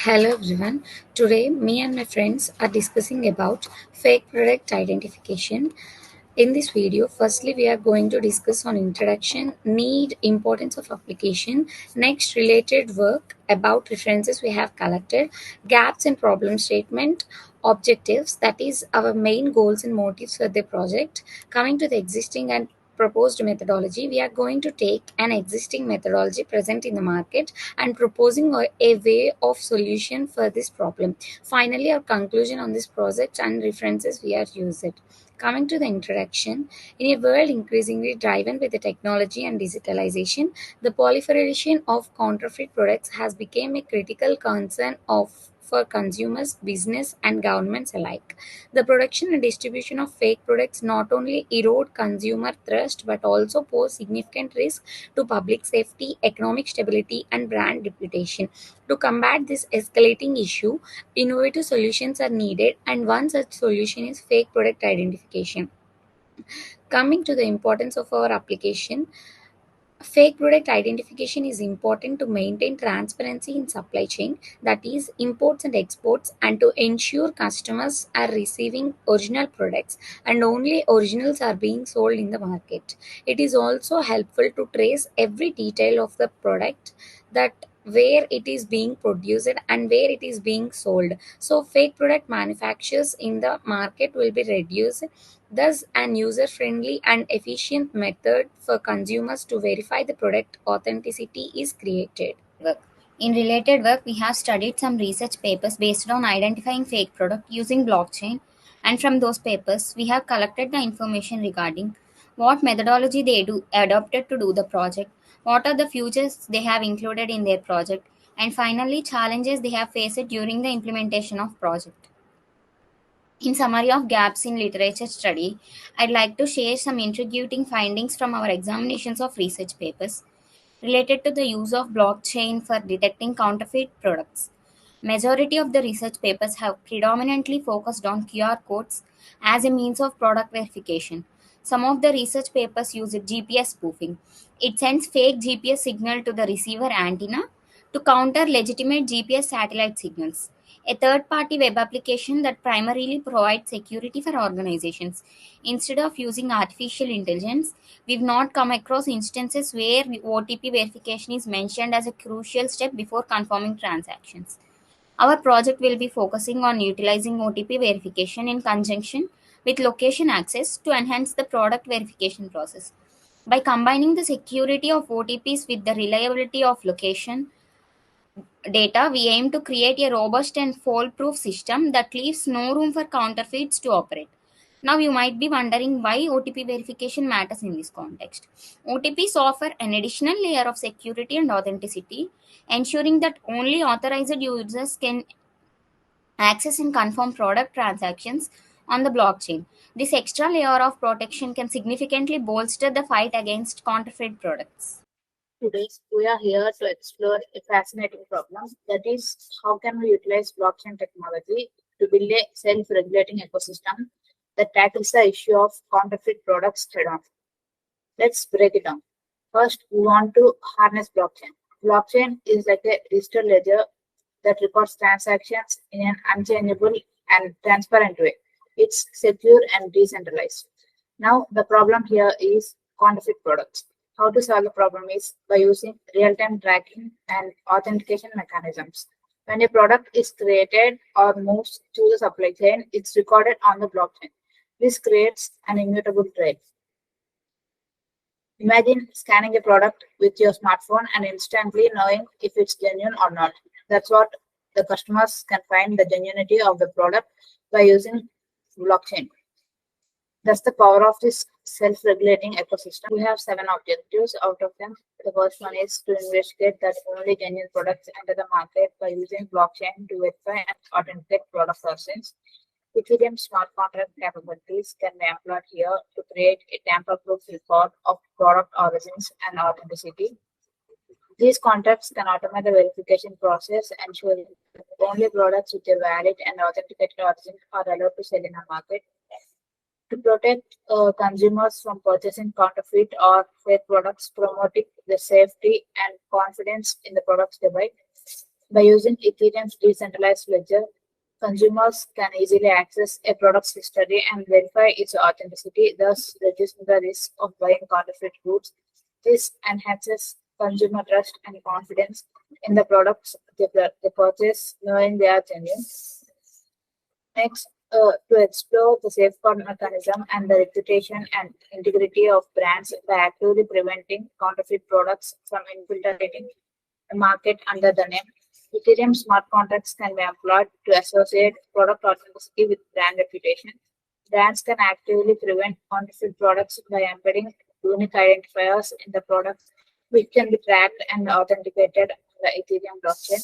Hello everyone. Today me and my friends are discussing about fake product identification. In this video, firstly we are going to discuss on introduction, need, importance of application, next related work, about references we have collected, gaps in problem statement, objectives, that is our main goals and motives for the project. Coming to the existing and proposed methodology, we are going to take an existing methodology present in the market and proposing a way of solution for this problem. Finally, our conclusion on this project and references we are used. Coming to the introduction, in a world increasingly driven by the technology and digitalization, the proliferation of counterfeit products has become a critical concern for consumers, business, and governments alike. The production and distribution of fake products not only erode consumer trust but also pose significant risk to public safety, economic stability, and brand reputation. To combat this escalating issue, innovative solutions are needed, and one such solution is fake product identification. Coming to the importance of our application, fake product identification is important to maintain transparency in supply chain, that is imports and exports, and to ensure customers are receiving original products and only originals are being sold in the market. It is also helpful to trace every detail of the product, that where it is being produced and where it is being sold, so fake product manufacturers in the market will be reduced. Thus, an user-friendly and efficient method for consumers to verify the product authenticity is created. Work. In related work, we have studied some research papers based on identifying fake product using blockchain, and from those papers, we have collected the information regarding what methodology they do adopted to do the project, what are the features they have included in their project, and finally challenges they have faced during the implementation of project. In summary of gaps in literature study, I'd like to share some intriguing findings from our examinations of research papers related to the use of blockchain for detecting counterfeit products. Majority of the research papers have predominantly focused on QR codes as a means of product verification. Some of the research papers use GPS spoofing. It sends fake GPS signal to the receiver antenna to counter legitimate GPS satellite signals. A third party web application that primarily provides security for organizations. Instead of using artificial intelligence, we've not come across instances where OTP verification is mentioned as a crucial step before confirming transactions. Our project will be focusing on utilizing OTP verification in conjunction with location access to enhance the product verification process. By combining the security of OTPs with the reliability of location data, we aim to create a robust and foolproof system that leaves no room for counterfeits to operate. Now, you might be wondering why OTP verification matters in this context. OTPs offer an additional layer of security and authenticity, ensuring that only authorized users can access and confirm product transactions on the blockchain. This extra layer of protection can significantly bolster the fight against counterfeit products. Today, we are here to explore a fascinating problem, that is, how can we utilize blockchain technology to build a self-regulating ecosystem that tackles the issue of counterfeit products head on. Let's break it down. First, we want to harness blockchain. Blockchain is like a digital ledger that records transactions in an unchangeable and transparent way. It's secure and decentralized. Now, the problem here is counterfeit products. How to solve the problem is by using real-time tracking and authentication mechanisms. When a product is created or moves through the supply chain, it's recorded on the blockchain. This creates an immutable trail. Imagine scanning a product with your smartphone and instantly knowing if it's genuine or not. That's what the customers can find the genuinity of the product by using blockchain. That's the power of this self-regulating ecosystem. We have 7 objectives out of them. The first one is to investigate that only genuine products enter the market by using blockchain to verify and authenticate product sources. Ethereum smart contract capabilities can be employed here to create a tamper-proof record of product origins and authenticity. These contracts can automate the verification process, ensuring that only products with a valid and authenticated origin are allowed to sell in the market. To protect consumers from purchasing counterfeit or fake products, promoting the safety and confidence in the products they buy. By using Ethereum's decentralized ledger, consumers can easily access a product's history and verify its authenticity, thus reducing the risk of buying counterfeit goods. This enhances consumer trust and confidence in the products they purchase, knowing they are genuine. Next, to explore the safeguard mechanism and the reputation and integrity of brands by actively preventing counterfeit products from infiltrating the market under the name. Ethereum smart contracts can be employed to associate product authenticity with brand reputation. Brands can actively prevent counterfeit products by embedding unique identifiers in the product, which can be tracked and authenticated on the Ethereum blockchain.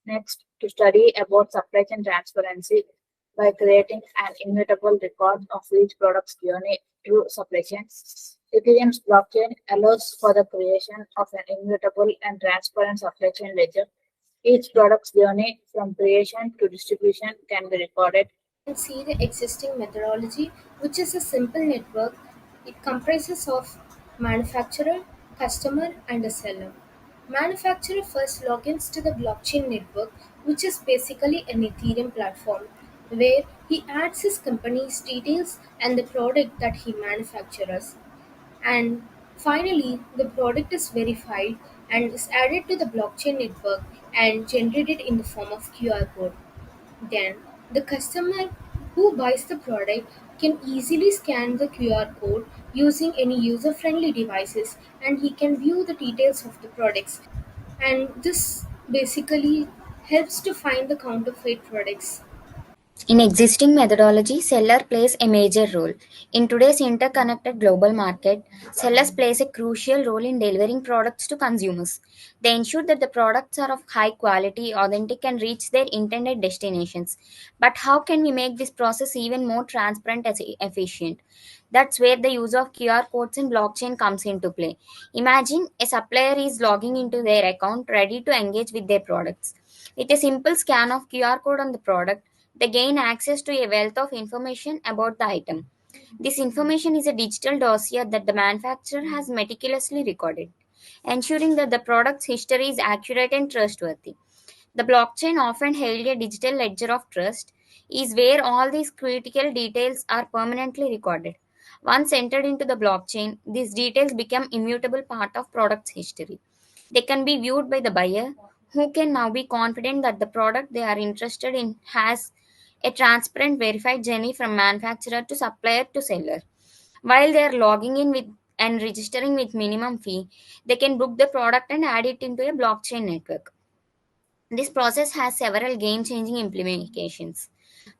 Next, to study about supply chain transparency by creating an immutable record of each product's journey through supply chain. Ethereum's blockchain allows for the creation of an immutable and transparent supply chain ledger. Each product's journey from creation to distribution can be recorded. Can see the existing methodology, which is a simple network. It comprises of manufacturer, customer, and a seller. Manufacturer first logins to the blockchain network, which is basically an Ethereum platform, where he adds his company's details and the product that he manufactures. And finally, the product is verified and is added to the blockchain network and generated in the form of QR code. Then, the customer who buys the product can easily scan the QR code using any user friendly devices and he can view the details of the products. And this basically helps to find the counterfeit products. In existing methodology, seller plays a major role. In today's interconnected global market, sellers plays a crucial role in delivering products to consumers. They ensure that the products are of high quality, authentic, and reach their intended destinations. But how can we make this process even more transparent and efficient? That's where the use of QR codes and blockchain comes into play. Imagine a supplier is logging into their account ready to engage with their products. With a simple scan of QR code on the product, they gain access to a wealth of information about the item. This information is a digital dossier that the manufacturer has meticulously recorded, ensuring that the product's history is accurate and trustworthy. The blockchain, often held a digital ledger of trust, is where all these critical details are permanently recorded. Once entered into the blockchain, these details become immutable part of product's history. They can be viewed by the buyer, who can now be confident that the product they are interested in has a transparent verified journey from manufacturer to supplier to seller. While they are logging in with and registering with minimum fee, they can book the product and add it into a blockchain network. This process has several game changing implications.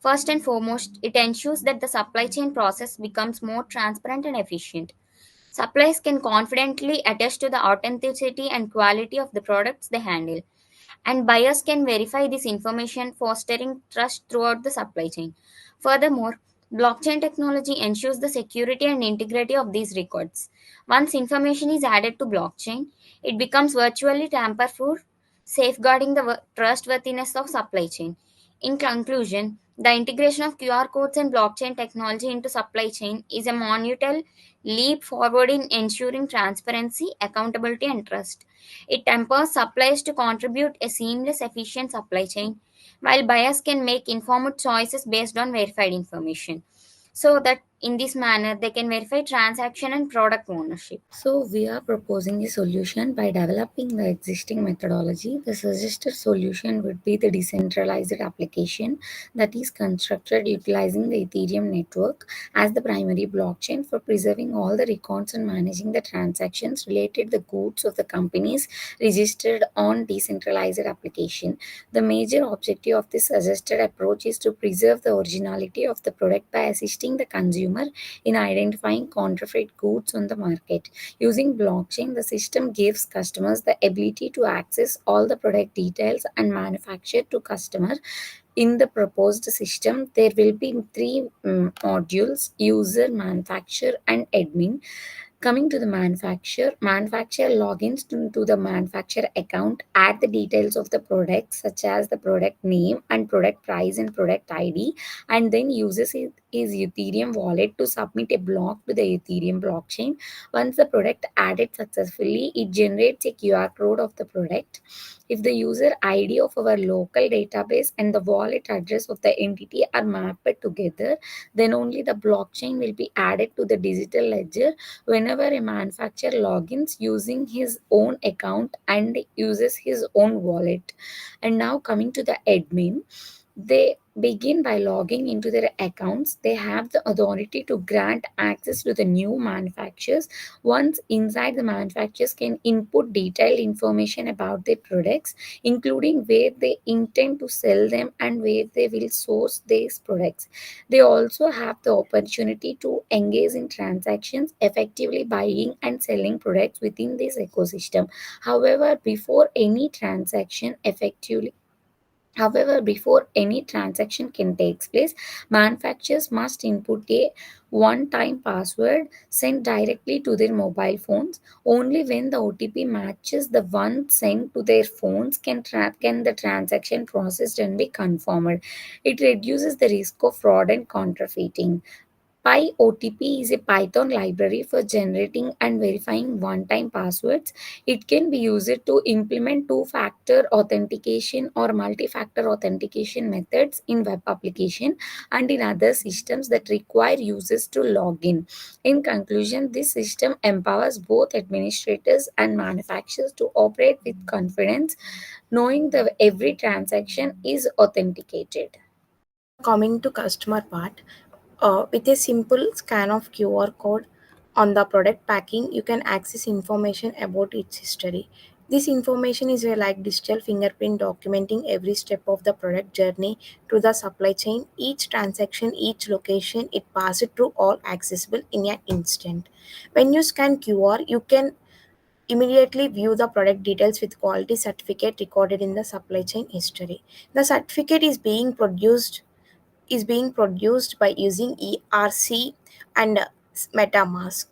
First and foremost, it ensures that the supply chain process becomes more transparent and efficient. Suppliers can confidently attest to the authenticity and quality of the products they handle, and buyers can verify this information, fostering trust throughout the supply chain. Furthermore, blockchain technology ensures the security and integrity of these records. Once information is added to blockchain, it becomes virtually tamper proof, safeguarding the trustworthiness of supply chain. In conclusion, the integration of QR codes and blockchain technology into supply chain is a monumental leap forward in ensuring transparency, accountability, and trust. It empowers suppliers to contribute a seamless, efficient supply chain, while buyers can make informed choices based on verified information. So that in this manner, they can verify transaction and product ownership. So, we are proposing a solution by developing the existing methodology. The suggested solution would be the decentralized application that is constructed utilizing the Ethereum network as the primary blockchain for preserving all the records and managing the transactions related to the goods of the companies registered on decentralized application. The major objective of this suggested approach is to preserve the originality of the product by assisting the consumer in identifying counterfeit goods on the market. Using blockchain, the system gives customers the ability to access all the product details and manufacture to customer. In the proposed system, there will be three modules: user, manufacturer, and admin. Coming to the manufacturer logins to the manufacturer account, add the details of the product such as the product name and product price and product ID, and then uses his Ethereum wallet to submit a block to the Ethereum blockchain. Once the product added successfully, it generates a QR code of the product. If the user ID of our local database and the wallet address of the entity are mapped together, then only the blockchain will be added to the digital ledger whenever a manufacturer logins using his own account and uses his own wallet. And now coming to the admin, they begin by logging into their accounts. They have the authority to grant access to the new manufacturers. Once inside, the manufacturers can input detailed information about their products, including where they intend to sell them and where they will source these products. They also have the opportunity to engage in transactions, effectively buying and selling products within this ecosystem. However, before any transaction effectively However, before any transaction can take place, manufacturers must input a one-time password sent directly to their mobile phones. Only when the OTP matches the one sent to their phones can the transaction processed and be confirmed. It reduces the risk of fraud and counterfeiting. PyOTP is a Python library for generating and verifying one-time passwords. It can be used to implement two-factor authentication or multi-factor authentication methods in web application and in other systems that require users to log in. In conclusion, this system empowers both administrators and manufacturers to operate with confidence, knowing that every transaction is authenticated. Coming to customer part, with a simple scan of QR code on the product packing, you can access information about its history. This information is like digital fingerprint documenting every step of the product journey to the supply chain. Each transaction, each location, it passes through all accessible in an instant. When you scan QR, you can immediately view the product details with quality certificate recorded in the supply chain history. The certificate is being produced by using ERC and MetaMask.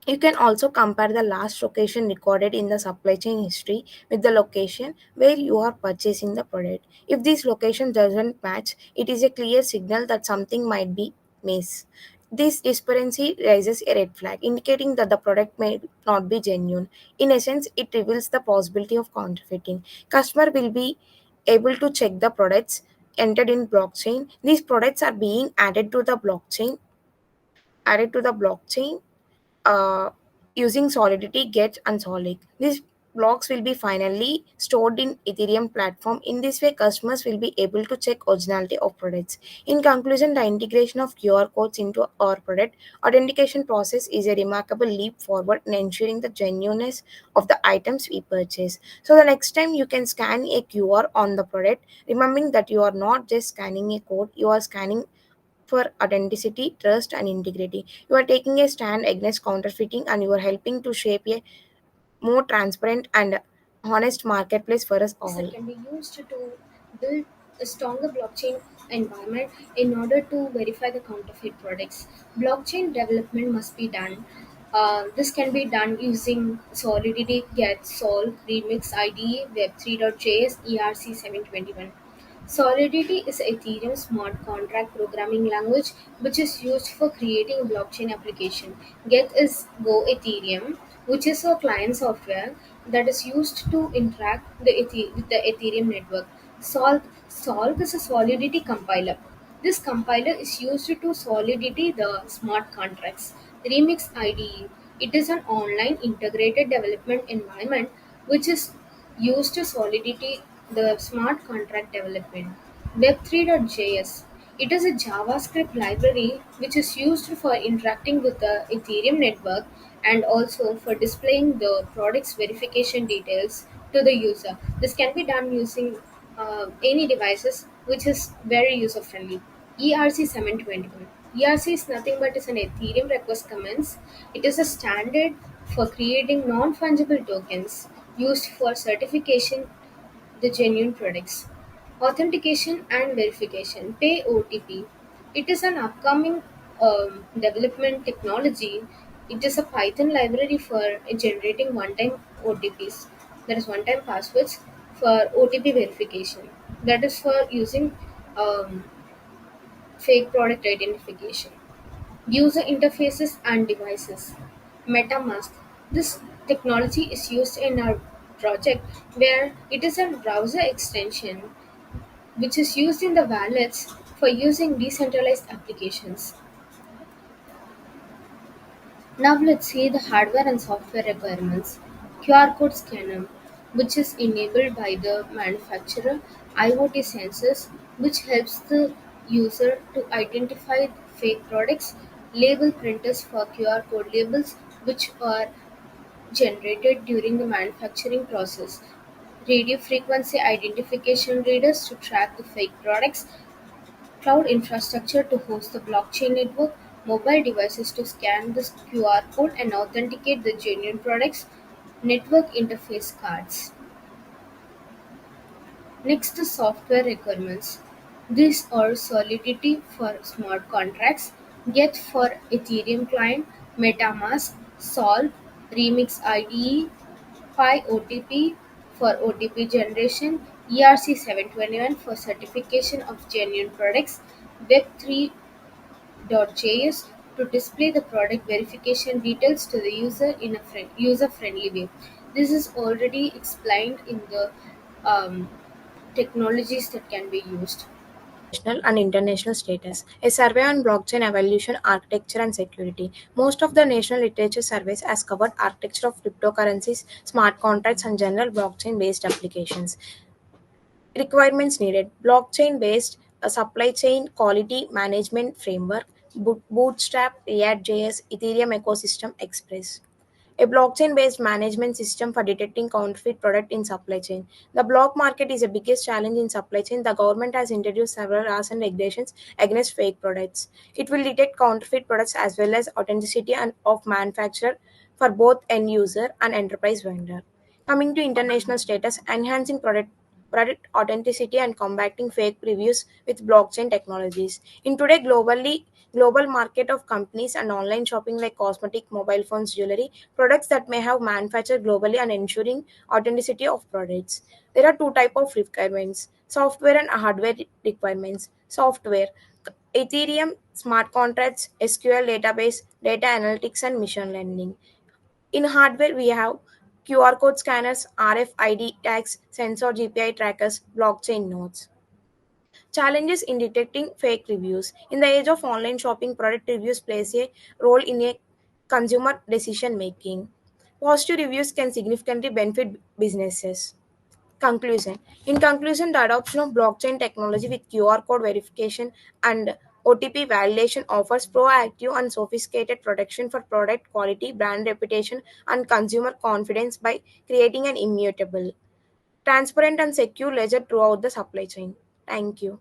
You can also compare the last location recorded in the supply chain history with the location where you are purchasing the product. If this location doesn't match, it is a clear signal that something might be miss. This discrepancy raises a red flag, indicating that the product may not be genuine. In essence, it reveals the possibility of counterfeiting. Customer will be able to check the products entered in blockchain. These products are being added to the blockchain uh, using Solidity, Get, and Solid. These blocks will be finally stored in Ethereum platform. In this way, customers will be able to check originality of products. In conclusion, the integration of QR codes into our product authentication process is a remarkable leap forward in ensuring the genuineness of the items we purchase. So the next time you can scan a QR on the product, remembering that you are not just scanning a code, you are scanning for authenticity, trust, and integrity. You are taking a stand against counterfeiting and you are helping to shape a more transparent and honest marketplace for us That all. can be used to build a stronger blockchain environment in order to verify the counterfeit products. Blockchain development must be done. This can be done using Solidity, Get, Sol, Remix, IDE, Web3.js, ERC721. Solidity is Ethereum's smart contract programming language, which is used for creating blockchain application. Get is Go Ethereum, which is a client software that is used to interact with the Ethereum network. Solve is a Solidity compiler. This compiler is used to Solidity the smart contracts. Remix IDE. It is an online integrated development environment which is used to Solidity the smart contract development. Web3.js. It is a JavaScript library which is used for interacting with the Ethereum network and also for displaying the product's verification details to the user. This can be done using any devices which is very user friendly. ERC721. ERC is nothing but is an Ethereum request comments. It is a standard for creating non-fungible tokens used for certification the genuine products. Authentication and verification. Pay OTP. It is an upcoming development technology. It is a Python library for generating one-time OTPs. That is one-time passwords for OTP verification. That is for using um, fake product identification. User interfaces and devices. MetaMask. This technology is used in our project where it is a browser extension which is used in the wallets for using decentralized applications. Now let's see the hardware and software requirements. QR code scanner, which is enabled by the manufacturer, IoT sensors, which helps the user to identify fake products, label printers for QR code labels, which are generated during the manufacturing process, radio frequency identification readers to track the fake products, cloud infrastructure to host the blockchain network, mobile devices to scan the QR code and authenticate the genuine products, network interface cards. Next, the software requirements. These are Solidity for smart contracts, Get for Ethereum client, MetaMask, Solve, Remix IDE, Pi OTP for OTP generation, ERC-721 for certification of genuine products, Web3.js to display the product verification details to the user in a user-friendly way. This is already explained in the um, technologies that can be used. National and international status. A survey on blockchain evolution, architecture, and security. Most of the national literature surveys has covered architecture of cryptocurrencies, smart contracts, and general blockchain-based applications. Requirements needed: blockchain based supply chain quality management framework, Bootstrap, React.js, Ethereum ecosystem, Express. A blockchain based management system for detecting counterfeit product in supply chain. The block market is the biggest challenge in supply chain. The government has introduced several laws and regulations against fake products. It will detect counterfeit products as well as authenticity and of manufacturer for both end user and enterprise vendor. Coming to international status, enhancing product authenticity and combating fake reviews with blockchain technologies. In today global market of companies and online shopping like cosmetic, mobile phones, jewelry, products that may have manufactured globally and ensuring authenticity of products. There are two type of requirements: software and hardware requirements. Software: Ethereum, smart contracts, SQL database, data analytics, and machine learning. In hardware, we have QR code scanners, RFID tags, sensor GPI trackers, blockchain nodes. Challenges in detecting fake reviews. In the age of online shopping, product reviews plays a role in a consumer decision making. Positive reviews can significantly benefit businesses. Conclusion. In conclusion, the adoption of blockchain technology with QR code verification and OTP validation offers proactive and sophisticated protection for product quality, brand reputation, and consumer confidence by creating an immutable, transparent, and secure ledger throughout the supply chain. Thank you.